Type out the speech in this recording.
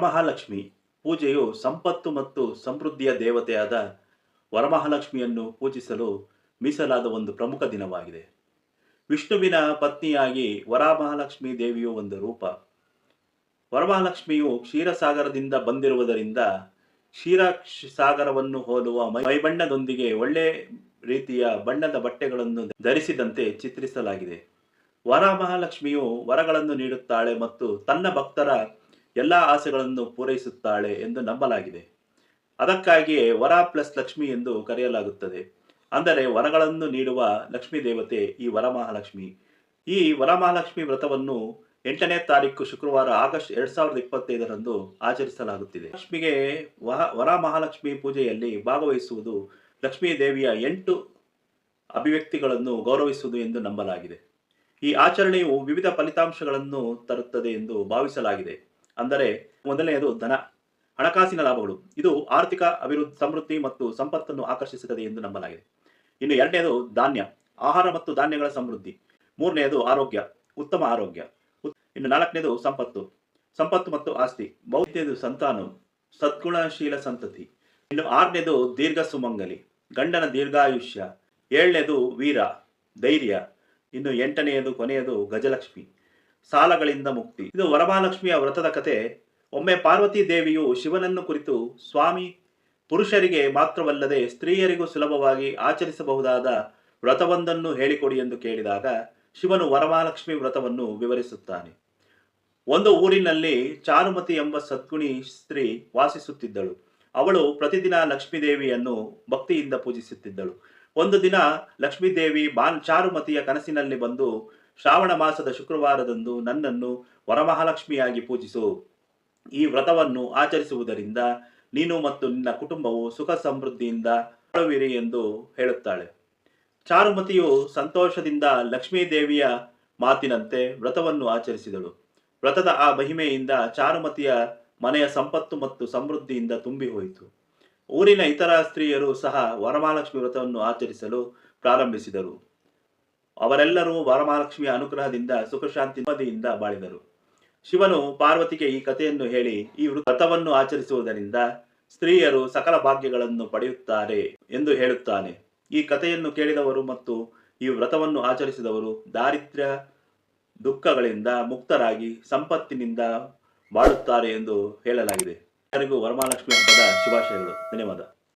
ವರಮಹಾಲಕ್ಷ್ಮಿ ಪೂಜೆಯು ಸಂಪತ್ತು ಮತ್ತು ಸಮೃದ್ಧಿಯ ದೇವತೆಯಾದ ವರಮಹಾಲಕ್ಷ್ಮಿಯನ್ನು ಪೂಜಿಸಲು ಮೀಸಲಾದ ಒಂದು ಪ್ರಮುಖ ದಿನವಾಗಿದೆ. ವಿಷ್ಣುವಿನ ಪತ್ನಿಯಾಗಿ ವರಮಹಾಲಕ್ಷ್ಮಿ ದೇವಿಯು ಒಂದು ರೂಪ. ವರಮಹಾಲಕ್ಷ್ಮಿಯು ಕ್ಷೀರಸಾಗರದಿಂದ ಬಂದಿರುವುದರಿಂದ ಕ್ಷೀರಸಾಗರವನ್ನು ಹೋಲುವ ಮೈಬಣ್ಣದೊಂದಿಗೆ ಒಳ್ಳೆ ರೀತಿಯ ಬಣ್ಣದ ಬಟ್ಟೆಗಳನ್ನು ಧರಿಸಿದಂತೆ ಚಿತ್ರಿಸಲಾಗಿದೆ. ವರಮಹಾಲಕ್ಷ್ಮಿಯು ವರಗಳನ್ನು ನೀಡುತ್ತಾಳೆ ಮತ್ತು ತನ್ನ ಭಕ್ತರ ಎಲ್ಲ ಆಸೆಗಳನ್ನು ಪೂರೈಸುತ್ತಾಳೆ ಎಂದು ನಂಬಲಾಗಿದೆ. ಅದಕ್ಕಾಗಿಯೇ ವರ ಪ್ಲಸ್ ಲಕ್ಷ್ಮಿ ಎಂದು ಕರೆಯಲಾಗುತ್ತದೆ. ಅಂದರೆ ವರಗಳನ್ನು ನೀಡುವ ಲಕ್ಷ್ಮೀ ದೇವತೆ ಈ ವರಮಹಾಲಕ್ಷ್ಮಿ. ಈ ವರಮಹಾಲಕ್ಷ್ಮಿ ವ್ರತವನ್ನು 8ನೇ ತಾರೀಕು ಶುಕ್ರವಾರ ಆಗಸ್ಟ್ 2025ರಂದು ಆಚರಿಸಲಾಗುತ್ತಿದೆ. ಲಕ್ಷ್ಮಿಗೆ ವರಮಹಾಲಕ್ಷ್ಮಿ ಪೂಜೆಯಲ್ಲಿ ಭಾಗವಹಿಸುವುದು ಲಕ್ಷ್ಮೀ ದೇವಿಯ 8 ಅಭಿವ್ಯಕ್ತಿಗಳನ್ನು ಗೌರವಿಸುವುದು ಎಂದು ನಂಬಲಾಗಿದೆ. ಈ ಆಚರಣೆಯು ವಿವಿಧ ಫಲಿತಾಂಶಗಳನ್ನು ತರುತ್ತದೆ ಎಂದು ಭಾವಿಸಲಾಗಿದೆ. ಅಂದರೆ ಮೊದಲನೆಯದು ಧನ, ಹಣಕಾಸಿನ ಲಾಭಗಳು. ಇದು ಆರ್ಥಿಕ ಸಮೃದ್ಧಿ ಮತ್ತು ಸಂಪತ್ತನ್ನು ಆಕರ್ಷಿಸುತ್ತದೆ ಎಂದು ನಂಬಲಾಗಿದೆ. ಇನ್ನು ಎರಡನೆಯದು ಧಾನ್ಯ, ಆಹಾರ ಮತ್ತು ಧಾನ್ಯಗಳ ಸಮೃದ್ಧಿ. ಮೂರನೆಯದು ಆರೋಗ್ಯ, ಉತ್ತಮ ಆರೋಗ್ಯ. ಇನ್ನು ನಾಲ್ಕನೇದು ಸಂಪತ್ತು ಮತ್ತು ಆಸ್ತಿ. ಐದನೇದು ಸಂತಾನ, ಸದ್ಗುಣಶೀಲ ಸಂತತಿ. ಇನ್ನು ಆರನೇದು ದೀರ್ಘ ಸುಮಂಗಲಿ, ಗಂಡನ ದೀರ್ಘಾಯುಷ್ಯ. ಏಳನೇದು ವೀರ, ಧೈರ್ಯ. ಇನ್ನು 8ನೇದು ಕೊನೆಯದು ಗಜಲಕ್ಷ್ಮಿ, ಸಾಲಗಳಿಂದ ಮುಕ್ತಿ. ಇದು ವರಮಹಾಲಕ್ಷ್ಮಿಯ ವ್ರತದ ಕತೆ. ಒಮ್ಮೆ ಪಾರ್ವತಿ ದೇವಿಯು ಶಿವನನ್ನು ಕುರಿತು, ಸ್ವಾಮಿ, ಪುರುಷರಿಗೆ ಮಾತ್ರವಲ್ಲದೆ ಸ್ತ್ರೀಯರಿಗೂ ಸುಲಭವಾಗಿ ಆಚರಿಸಬಹುದಾದ ವ್ರತವೊಂದನ್ನು ಹೇಳಿಕೊಡಿ ಎಂದು ಕೇಳಿದಾಗ ಶಿವನು ವರಮಹಾಲಕ್ಷ್ಮಿ ವ್ರತವನ್ನು ವಿವರಿಸುತ್ತಾನೆ. ಒಂದು ಊರಿನಲ್ಲಿ ಚಾರುಮತಿ ಎಂಬ ಸದ್ಗುಣಿ ಸ್ತ್ರೀ ವಾಸಿಸುತ್ತಿದ್ದಳು. ಅವಳು ಪ್ರತಿದಿನ ಲಕ್ಷ್ಮೀದೇವಿಯನ್ನು ಭಕ್ತಿಯಿಂದ ಪೂಜಿಸುತ್ತಿದ್ದಳು. ಒಂದು ದಿನ ಲಕ್ಷ್ಮೀದೇವಿ ಚಾರುಮತಿಯ ಕನಸಿನಲ್ಲಿ ಬಂದು, ಶ್ರಾವಣ ಮಾಸದ ಶುಕ್ರವಾರದಂದು ನನ್ನನ್ನು ವರಮಹಾಲಕ್ಷ್ಮಿಯಾಗಿ ಪೂಜಿಸು. ಈ ವ್ರತವನ್ನು ಆಚರಿಸುವುದರಿಂದ ನೀನು ಮತ್ತು ನಿನ್ನ ಕುಟುಂಬವು ಸುಖ ಸಮೃದ್ಧಿಯಿಂದ ಬಾಳುವಿರಿ ಎಂದು ಹೇಳುತ್ತಾಳೆ. ಚಾರುಮತಿಯು ಸಂತೋಷದಿಂದ ಲಕ್ಷ್ಮೀದೇವಿಯ ಮಾತಿನಂತೆ ವ್ರತವನ್ನು ಆಚರಿಸಿದಳು. ವ್ರತದ ಆ ಮಹಿಮೆಯಿಂದ ಚಾರುಮತಿಯ ಮನೆಯ ಸಂಪತ್ತು ಮತ್ತು ಸಮೃದ್ಧಿಯಿಂದ ತುಂಬಿ ಹೋಯಿತು. ಊರಿನ ಇತರ ಸ್ತ್ರೀಯರು ಸಹ ವರಮಹಾಲಕ್ಷ್ಮಿ ವ್ರತವನ್ನು ಆಚರಿಸಲು ಪ್ರಾರಂಭಿಸಿದರು. ಅವರೆಲ್ಲರೂ ವರಮಹಾಲಕ್ಷ್ಮಿಯ ಅನುಗ್ರಹದಿಂದ ಸುಖಶಾಂತಿ ನೆಮ್ಮದಿಯಿಂದ ಬಾಳಿದರು. ಶಿವನು ಪಾರ್ವತಿಗೆ ಈ ಕಥೆಯನ್ನು ಹೇಳಿ, ಈ ವ್ರತವನ್ನು ಆಚರಿಸುವುದರಿಂದ ಸ್ತ್ರೀಯರು ಸಕಲ ಭಾಗ್ಯಗಳನ್ನು ಪಡೆಯುತ್ತಾರೆ ಎಂದು ಹೇಳುತ್ತಾನೆ. ಈ ಕಥೆಯನ್ನು ಕೇಳಿದವರು ಮತ್ತು ಈ ವ್ರತವನ್ನು ಆಚರಿಸಿದವರು ದಾರಿದ್ರ್ಯ ದುಃಖಗಳಿಂದ ಮುಕ್ತರಾಗಿ ಸಂಪತ್ತಿನಿಂದ ಬಾಳುತ್ತಾರೆ ಎಂದು ಹೇಳಲಾಗಿದೆ. ಎಲ್ಲರಿಗೂ ವರಮಹಾಲಕ್ಷ್ಮಿ ಹಬ್ಬದ ಶುಭಾಶಯಗಳು. ಧನ್ಯವಾದ.